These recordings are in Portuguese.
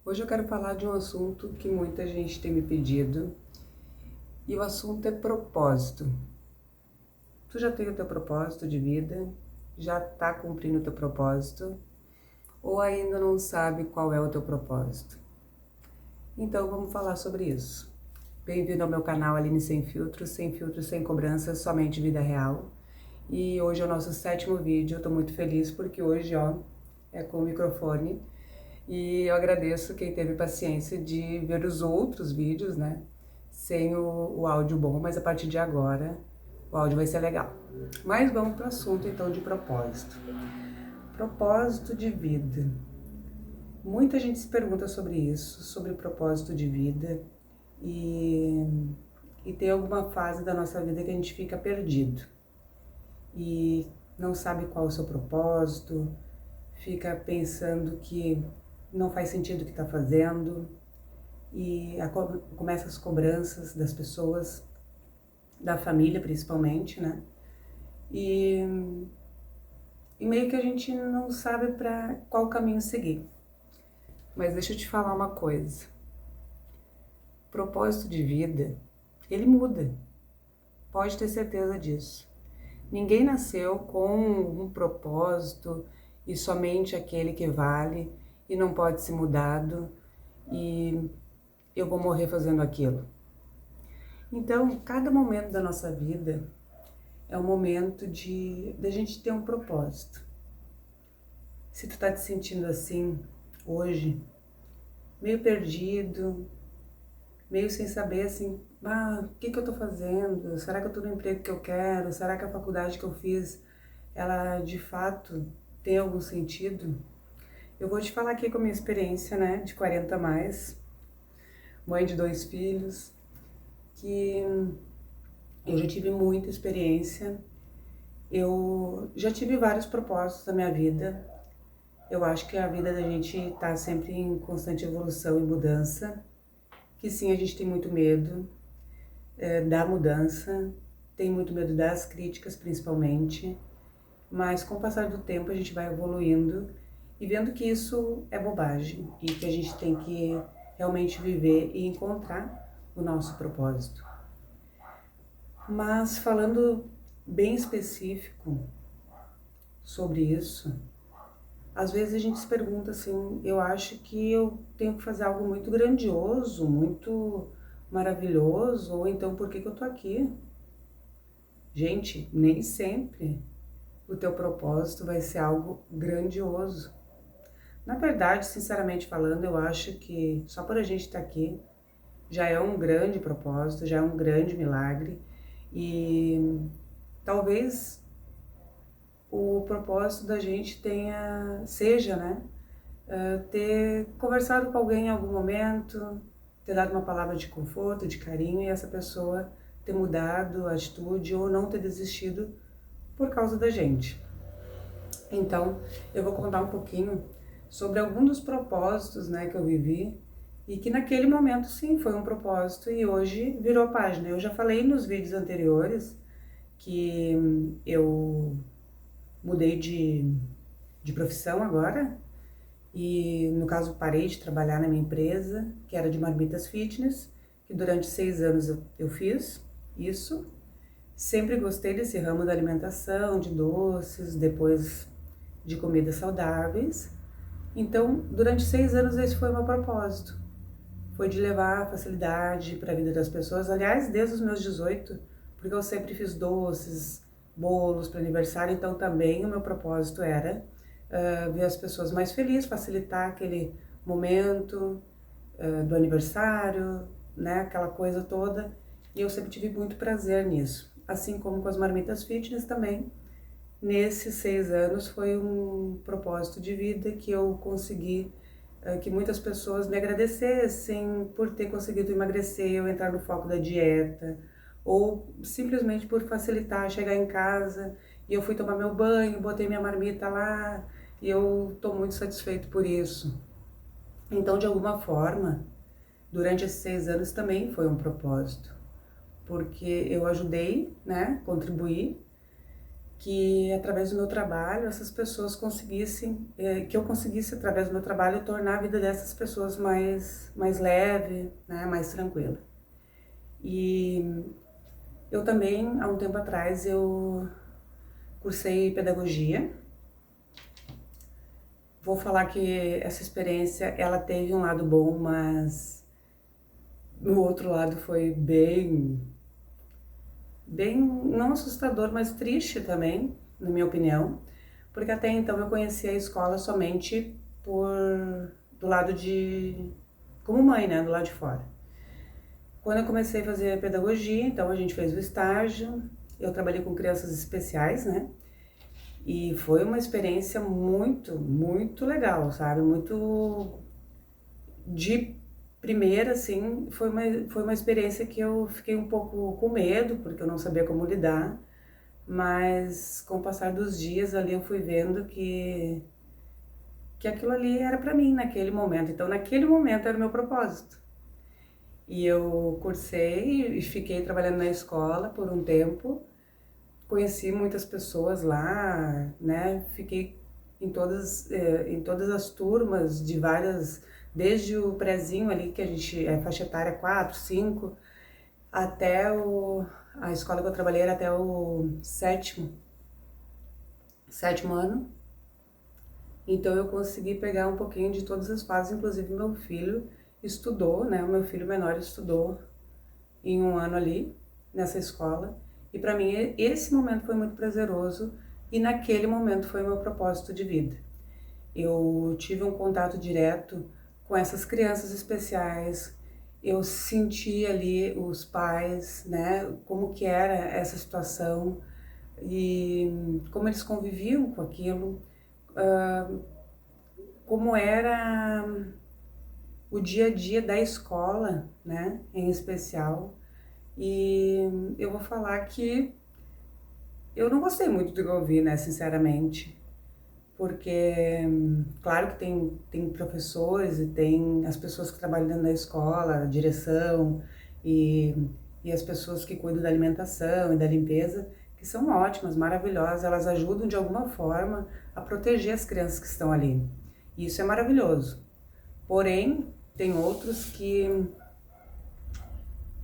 Hoje eu quero falar de um assunto que muita gente tem me pedido e o assunto é propósito. Tu já tem o teu propósito de vida? Já está cumprindo o teu propósito? Ou ainda não sabe qual é o teu propósito? Então vamos falar sobre isso. Bem-vindo ao meu canal Aline Sem Filtros, sem cobranças, somente vida real. E hoje é o nosso 7º vídeo, eu tô muito feliz porque hoje, é com o microfone. E eu agradeço quem teve paciência de ver os outros vídeos, né? Sem o áudio bom, mas a partir de agora o áudio vai ser legal. Mas vamos para o assunto então de propósito. Propósito de vida. Muita gente se pergunta sobre isso, sobre o propósito de vida e tem alguma fase da nossa vida que a gente fica perdido e não sabe qual é o seu propósito, fica pensando que não faz sentido o que está fazendo e começa as cobranças das pessoas, da família principalmente, né? E meio que a gente não sabe para qual caminho seguir. Mas deixa eu te falar uma coisa. Propósito de vida, ele muda. Pode ter certeza disso. Ninguém nasceu com um propósito e somente aquele que vale e não pode ser mudado e eu vou morrer fazendo aquilo. Então, cada momento da nossa vida é um momento de a gente ter um propósito. Se tu tá te sentindo assim hoje, meio perdido, meio sem saber assim, o que eu tô fazendo? Será que eu tô no emprego que eu quero? Será que a faculdade que eu fiz, ela de fato tem algum sentido? Eu vou te falar aqui com a minha experiência, né, de 40 a mais, mãe de 2 filhos, que eu já tive muita experiência, eu já tive vários propósitos na minha vida. Eu acho que a vida da gente tá sempre em constante evolução e mudança, que sim, a gente tem muito medo da mudança, tem muito medo das críticas principalmente, mas com o passar do tempo a gente vai evoluindo e vendo que isso é bobagem e que a gente tem que realmente viver e encontrar o nosso propósito. Mas falando bem específico sobre isso, às vezes a gente se pergunta assim, eu acho que eu tenho que fazer algo muito grandioso, muito maravilhoso, ou então por que eu tô aqui? Gente, nem sempre o teu propósito vai ser algo grandioso. Na verdade, sinceramente falando, eu acho que só por a gente estar aqui já é um grande propósito, já é um grande milagre e talvez o propósito da gente seja, né, ter conversado com alguém em algum momento, ter dado uma palavra de conforto, de carinho e essa pessoa ter mudado a atitude ou não ter desistido por causa da gente. Então, eu vou contar um pouquinho sobre alguns dos propósitos, né, que eu vivi e que naquele momento sim foi um propósito e hoje virou página. Eu já falei nos vídeos anteriores que eu mudei de profissão agora e no caso parei de trabalhar na minha empresa, que era de marmitas fitness, que durante 6 anos eu fiz isso. Sempre gostei desse ramo da alimentação, de doces, depois de comidas saudáveis. Então, durante 6 anos esse foi o meu propósito. Foi de levar facilidade para a vida das pessoas. Aliás, desde os meus 18, porque eu sempre fiz doces, bolos para aniversário, então também o meu propósito era ver as pessoas mais felizes, facilitar aquele momento do aniversário, né, aquela coisa toda. E eu sempre tive muito prazer nisso. Assim como com as marmitas fitness também, nesses 6 anos foi um propósito de vida que eu consegui que muitas pessoas me agradecessem por ter conseguido emagrecer, eu entrar no foco da dieta, ou simplesmente por facilitar chegar em casa e eu fui tomar meu banho, botei minha marmita lá e eu estou muito satisfeito por isso. Então, de alguma forma, durante esses 6 anos também foi um propósito, porque eu ajudei, né, contribuí que através do meu trabalho essas pessoas conseguissem, que eu conseguisse através do meu trabalho tornar a vida dessas pessoas mais leve, né, mais tranquila. E eu também, há um tempo atrás, eu cursei pedagogia. Vou falar que essa experiência, ela teve um lado bom, mas o outro lado foi bem, não assustador, mas triste também, na minha opinião, porque até então eu conhecia a escola somente do lado como mãe, né, do lado de fora. Quando eu comecei a fazer pedagogia, então a gente fez o estágio, eu trabalhei com crianças especiais, né, e foi uma experiência muito legal, sabe, muito de primeira, assim, foi uma experiência que eu fiquei um pouco com medo, porque eu não sabia como lidar, mas com o passar dos dias ali eu fui vendo que aquilo ali era para mim naquele momento. Então, naquele momento era o meu propósito. E eu cursei e fiquei trabalhando na escola por um tempo. Conheci muitas pessoas lá, né? Fiquei em todas as turmas de várias, desde o prezinho ali, que a gente é faixa etária 4, 5, até a escola que eu trabalhei era até o sétimo ano. Então eu consegui pegar um pouquinho de todas as fases, inclusive meu filho estudou, né? O meu filho menor estudou em um ano ali, nessa escola. E para mim esse momento foi muito prazeroso e naquele momento foi o meu propósito de vida. Eu tive um contato direto com essas crianças especiais, eu senti ali os pais, né? Como que era essa situação e como eles conviviam com aquilo, como era o dia a dia da escola, né, em especial. E eu vou falar que eu não gostei muito do que eu vi, né, sinceramente, porque claro que tem professores e tem as pessoas que trabalham dentro da escola, a direção e, e as pessoas que cuidam da alimentação e da limpeza, que são ótimas, maravilhosas, elas ajudam de alguma forma a proteger as crianças que estão ali. E isso é maravilhoso. Porém, tem outros que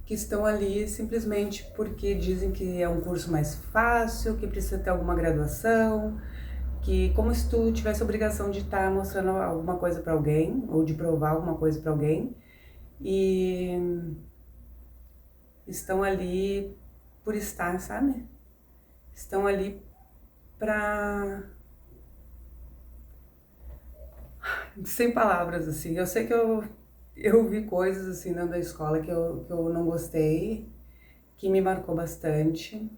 estão ali simplesmente porque dizem que é um curso mais fácil, que precisa ter alguma graduação, que como se tu tivesse a obrigação de estar mostrando alguma coisa para alguém ou de provar alguma coisa para alguém e estão ali por estar, sabe? Estão ali pra... sem palavras, assim. Eu sei que eu vi coisas assim dentro da escola que eu não gostei, que me marcou bastante.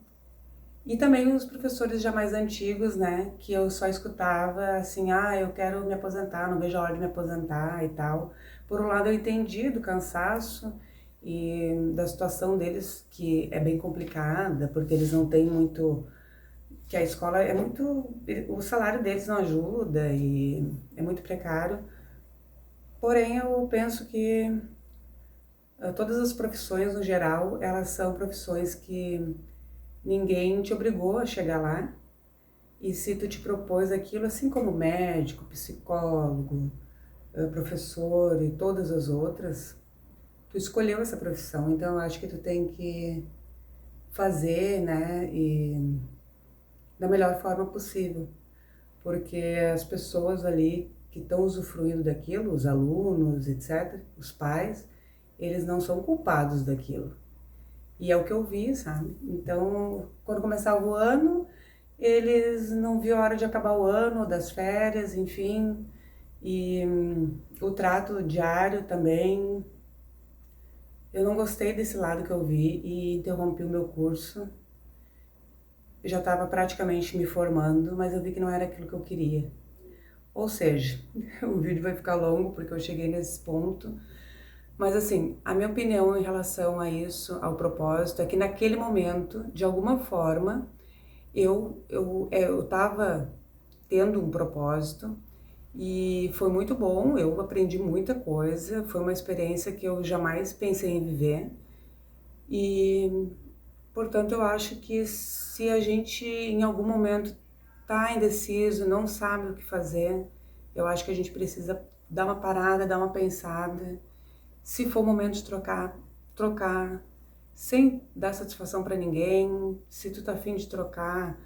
E também os professores já mais antigos, né, que eu só escutava assim, ah, eu quero me aposentar, não vejo a hora de me aposentar e tal. Por um lado eu entendi do cansaço e da situação deles, que é bem complicada, porque eles não têm muito, que a escola é muito, o salário deles não ajuda e é muito precário. Porém, eu penso que todas as profissões no geral, elas são profissões que ninguém te obrigou a chegar lá. E se tu te propôs aquilo, assim como médico, psicólogo, professor e todas as outras, tu escolheu essa profissão. Então eu acho que tu tem que fazer, né, e da melhor forma possível. Porque as pessoas ali que estão usufruindo daquilo, os alunos, etc., os pais, eles não são culpados daquilo. E é o que eu vi, sabe? Então, quando começava o ano, eles não viam a hora de acabar o ano, das férias, enfim. E o trato diário também. Eu não gostei desse lado que eu vi e interrompi o meu curso. Eu já estava praticamente me formando, mas eu vi que não era aquilo que eu queria. Ou seja, o vídeo vai ficar longo porque eu cheguei nesse ponto. Mas assim, a minha opinião em relação a isso, ao propósito, é que naquele momento, de alguma forma, eu tava tendo um propósito e foi muito bom, eu aprendi muita coisa, foi uma experiência que eu jamais pensei em viver e Portanto, eu acho que se a gente em algum momento tá indeciso, não sabe o que fazer, eu acho que a gente precisa dar uma parada, dar uma pensada. Se for o momento de trocar, trocar, sem dar satisfação para ninguém. Se tu tá afim de trocar,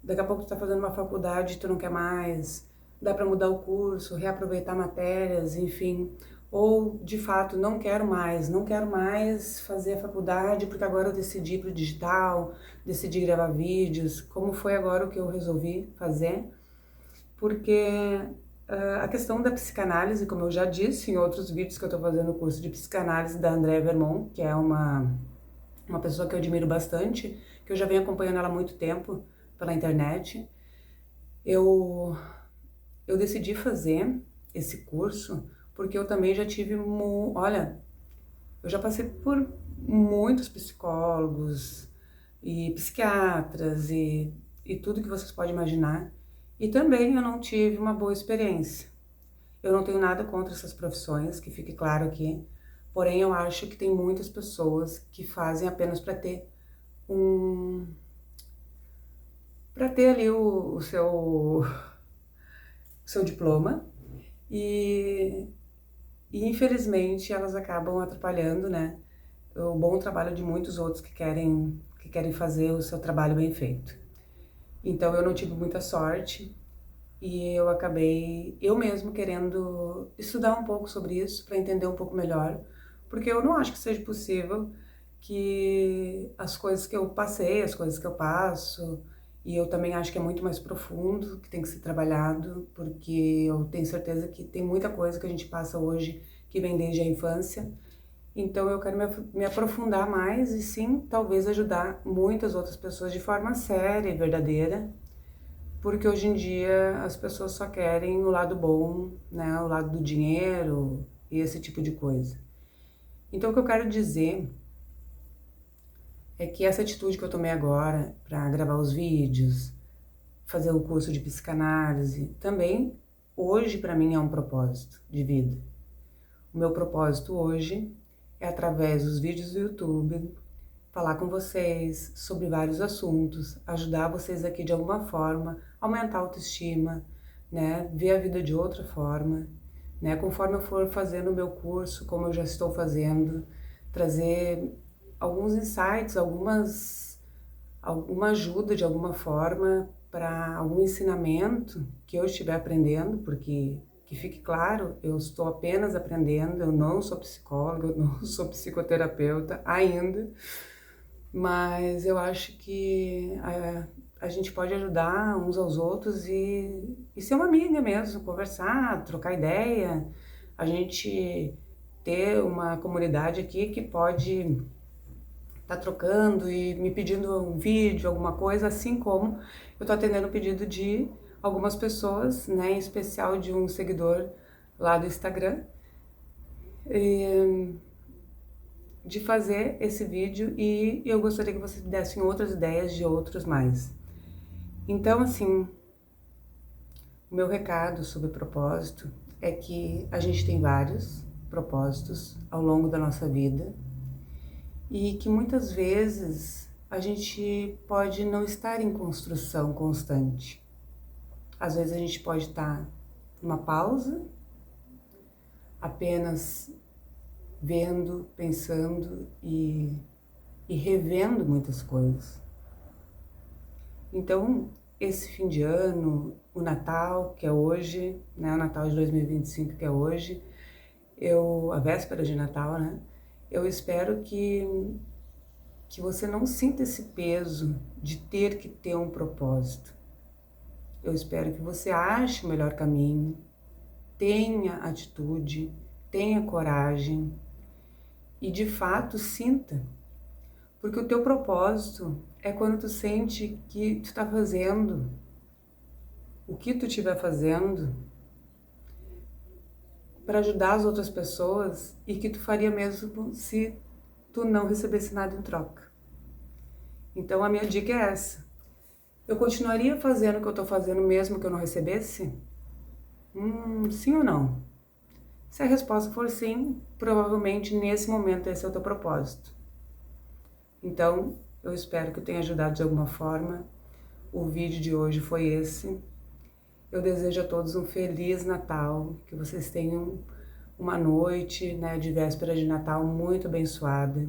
daqui a pouco tu tá fazendo uma faculdade e tu não quer mais, dá para mudar o curso, reaproveitar matérias, enfim. Ou, de fato, não quero mais fazer a faculdade porque agora eu decidi ir pro digital, decidi gravar vídeos, como foi agora o que eu resolvi fazer, porque a questão da psicanálise, como eu já disse em outros vídeos que eu tô fazendo o curso de psicanálise da Andrea Vermont, que é uma pessoa que eu admiro bastante, que eu já venho acompanhando ela há muito tempo pela internet, eu, eu decidi fazer esse curso porque eu também já tive, olha, eu já passei por muitos psicólogos e psiquiatras e tudo que vocês podem imaginar, e também eu não tive uma boa experiência. Eu não tenho nada contra essas profissões, que fique claro aqui, porém eu acho que tem muitas pessoas que fazem apenas para ter um para ter ali o seu diploma e, e infelizmente elas acabam atrapalhando, né, o bom trabalho de muitos outros que querem fazer o seu trabalho bem feito. Então eu não tive muita sorte e eu acabei eu mesmo querendo estudar um pouco sobre isso para entender um pouco melhor, porque eu não acho que seja possível que as coisas que eu passei, as coisas que eu passo, e eu também acho que é muito mais profundo, que tem que ser trabalhado, porque eu tenho certeza que tem muita coisa que a gente passa hoje que vem desde a infância. Então eu quero me aprofundar mais e sim, talvez ajudar muitas outras pessoas de forma séria e verdadeira, porque hoje em dia as pessoas só querem o lado bom, né, o lado do dinheiro e esse tipo de coisa. Então o que eu quero dizer é que essa atitude que eu tomei agora para gravar os vídeos, fazer o curso de psicanálise, também hoje para mim é um propósito de vida. O meu propósito hoje é, através dos vídeos do YouTube, falar com vocês sobre vários assuntos, ajudar vocês aqui de alguma forma, aumentar a autoestima, né, ver a vida de outra forma, né, conforme eu for fazendo o meu curso, como eu já estou fazendo, trazer alguns insights, alguma ajuda de alguma forma para algum ensinamento que eu estiver aprendendo, porque que fique claro, eu estou apenas aprendendo, eu não sou psicóloga, eu não sou psicoterapeuta ainda, mas eu acho que a gente pode ajudar uns aos outros e ser uma amiga mesmo, conversar, trocar ideia, a gente ter uma comunidade aqui que pode estar trocando e me pedindo um vídeo, alguma coisa, assim como eu tô atendendo o pedido de algumas pessoas, né, em especial de um seguidor lá do Instagram, de fazer esse vídeo, e eu gostaria que vocês me dessem outras ideias de outros mais. Então, assim, o meu recado sobre propósito é que a gente tem vários propósitos ao longo da nossa vida e que muitas vezes a gente pode não estar em construção constante. Às vezes a gente pode estar numa pausa, apenas vendo, pensando e revendo muitas coisas. Então, esse fim de ano, o Natal, que é hoje, né, o Natal de 2025, que é hoje, a véspera de Natal, né, eu espero que você não sinta esse peso de ter que ter um propósito. Eu espero que você ache o melhor caminho, tenha atitude, tenha coragem e de fato sinta. Porque o teu propósito é quando tu sente que tu tá fazendo o que tu estiver fazendo para ajudar as outras pessoas e que tu faria mesmo se tu não recebesse nada em troca. Então a minha dica é essa. Eu continuaria fazendo o que eu tô fazendo mesmo que eu não recebesse? Sim ou não? Se a resposta for sim, provavelmente nesse momento esse é o teu propósito. Então, Eu espero que eu tenha ajudado de alguma forma. O vídeo de hoje foi esse. Eu desejo a todos um Feliz Natal, que vocês tenham uma noite, né, de véspera de Natal muito abençoada.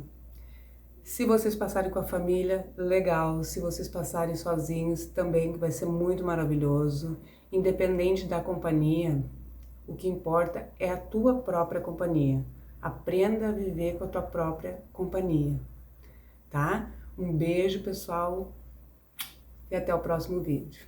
Se vocês passarem com a família, legal. Se vocês passarem sozinhos, também vai ser muito maravilhoso. Independente da companhia, o que importa é a tua própria companhia. Aprenda a viver com a tua própria companhia, tá? Um beijo, pessoal, e até o próximo vídeo.